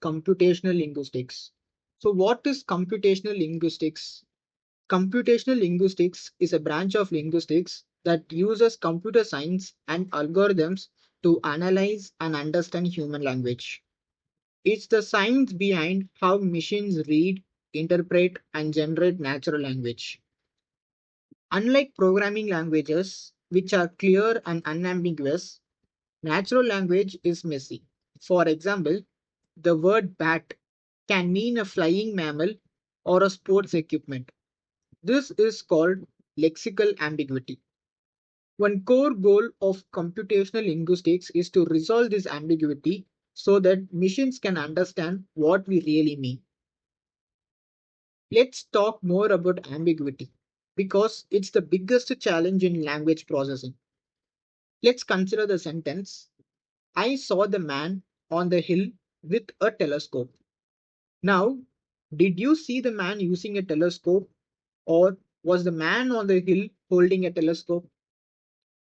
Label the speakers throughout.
Speaker 1: computational linguistics. So, what is computational linguistics? Computational linguistics is a branch of linguistics that uses computer science and algorithms to analyze and understand human language. It's the science behind how machines read, interpret, and generate natural language. Unlike programming languages, which are clear and unambiguous, natural language is messy. For example, the word bat can mean a flying mammal or a sports equipment. This is called lexical ambiguity. One core goal of computational linguistics is to resolve this ambiguity so that machines can understand what we really mean. Let's talk more about ambiguity because it's the biggest challenge in language processing. Let's consider the sentence: I saw the man on the hill with a telescope. Now, did you see the man using a telescope, or was the man on the hill holding a telescope?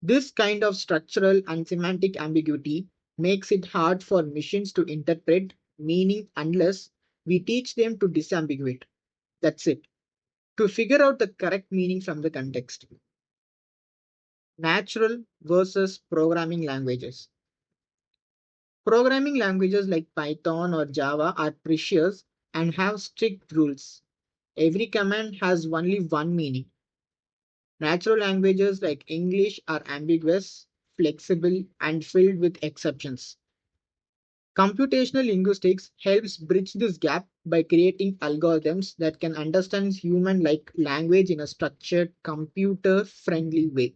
Speaker 1: This kind of structural and semantic ambiguity makes it hard for machines to interpret meaning unless we teach them to disambiguate. That's it. To figure out the correct meaning from the context. Natural versus programming languages. Programming languages like Python or Java are precious and have strict rules. Every command has only one meaning. Natural languages like English are ambiguous, flexible, and filled with exceptions. Computational linguistics helps bridge this gap by creating algorithms that can understand human-like language in a structured, computer-friendly way.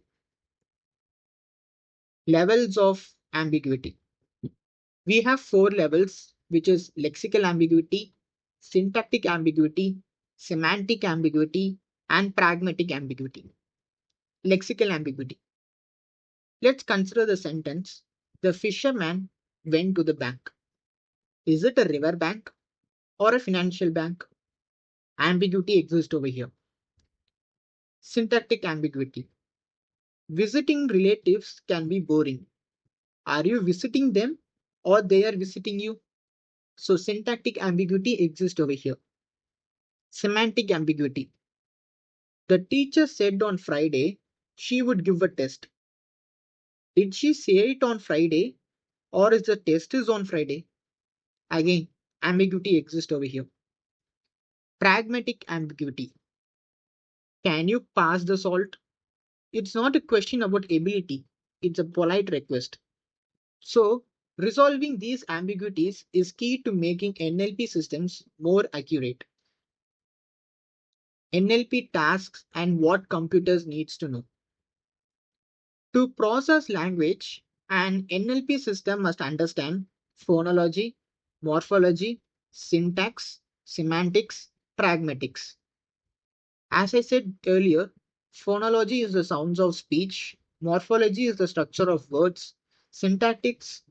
Speaker 1: Levels of ambiguity. We have four levels, which is lexical ambiguity, syntactic ambiguity, semantic ambiguity, and pragmatic ambiguity. Lexical ambiguity. Let's consider the sentence: the fisherman went to the bank. Is it a river bank or a financial bank? Ambiguity exists over here. Syntactic ambiguity. Visiting relatives can be boring. Are you visiting them or they are visiting you? So syntactic ambiguity exists over here. Semantic ambiguity. The teacher said on Friday she would give a test. Did she say it on Friday or is the test is on Friday? Again, ambiguity exists over here. Pragmatic ambiguity. Can you pass the salt? It's not a question about ability, it's a polite request. So, resolving these ambiguities is key to making NLP systems more accurate. NLP tasks and what computers needs to know. To process language, an NLP system must understand phonology, morphology, syntax, semantics, pragmatics. As I said earlier, phonology is the sounds of speech, morphology is the structure of words, syntax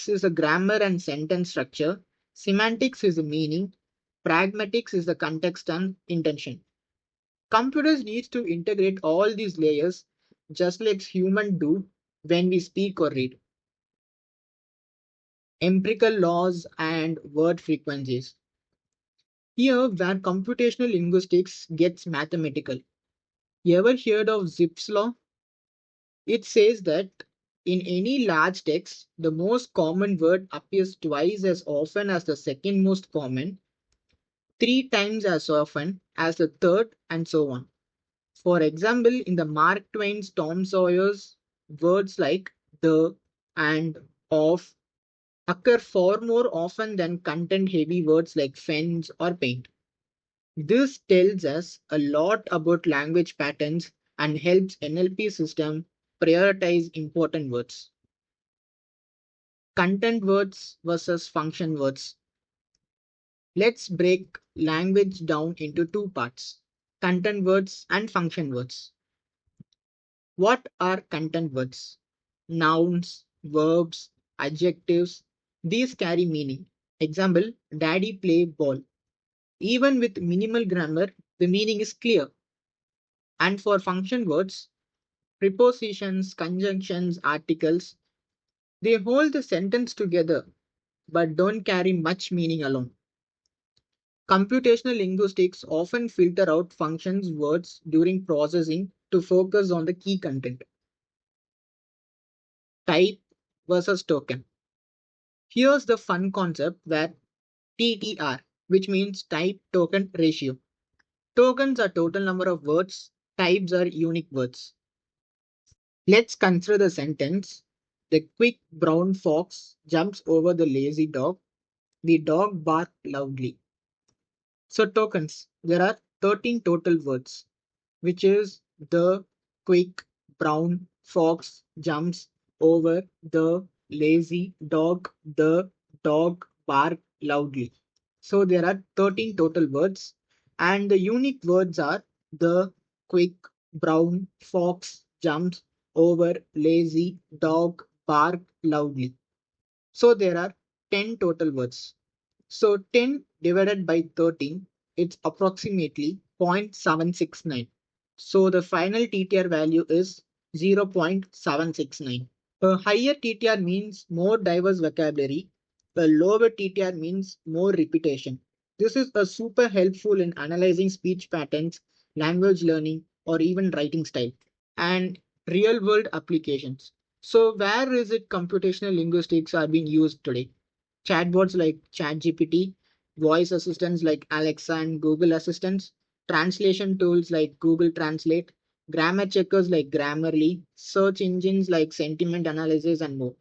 Speaker 1: is the grammar and sentence structure, semantics is the meaning, pragmatics is the context and intention. Computers need to integrate all these layers just like humans do when we speak or read. Empirical laws and word frequencies. Here where computational linguistics gets mathematical. You ever heard of Zipf's law? It says that in any large text, the most common word appears twice as often as the second most common, three times as often as the third, and so on. For example, in the Mark Twain's Tom Sawyer's, words like the and of occur far more often than content heavy words like fence or paint. This tells us a lot about language patterns and helps NLP system prioritize important words. Content words versus function words. Let's break language down into two parts: content words and function words. What are content words? Nouns, verbs, adjectives. These carry meaning. Example, daddy play ball. Even with minimal grammar, the meaning is clear. And for function words, prepositions, conjunctions, articles, they hold the sentence together. but don't carry much meaning alone. Computational linguistics often filter out functions words during processing to focus on the key content. Type versus token. Here's the fun concept where TTR, which means type token ratio. Tokens are total number of words, types are unique words. Let's consider the sentence. The quick brown fox jumps over the lazy dog. The dog barked loudly. So tokens, there are 13 total words, which is the quick brown fox jumps over the lazy dog. The dog barked loudly. So there are 13 total words, and the unique words are the quick brown fox jumps over lazy dog bark loudly. So there are 10 total words. So 10 divided by 13, it's approximately 0.769. So the final TTR value is 0.769. A higher TTR means more diverse vocabulary. A lower TTR means more repetition. This is a super helpful in analyzing speech patterns, language learning, or even writing style. And real world applications. So where is it computational linguistics are being used today? Chatbots like ChatGPT, voice assistants like Alexa and Google Assistants, translation tools like Google Translate, grammar checkers like Grammarly, search engines like Sentiment Analysis, and more.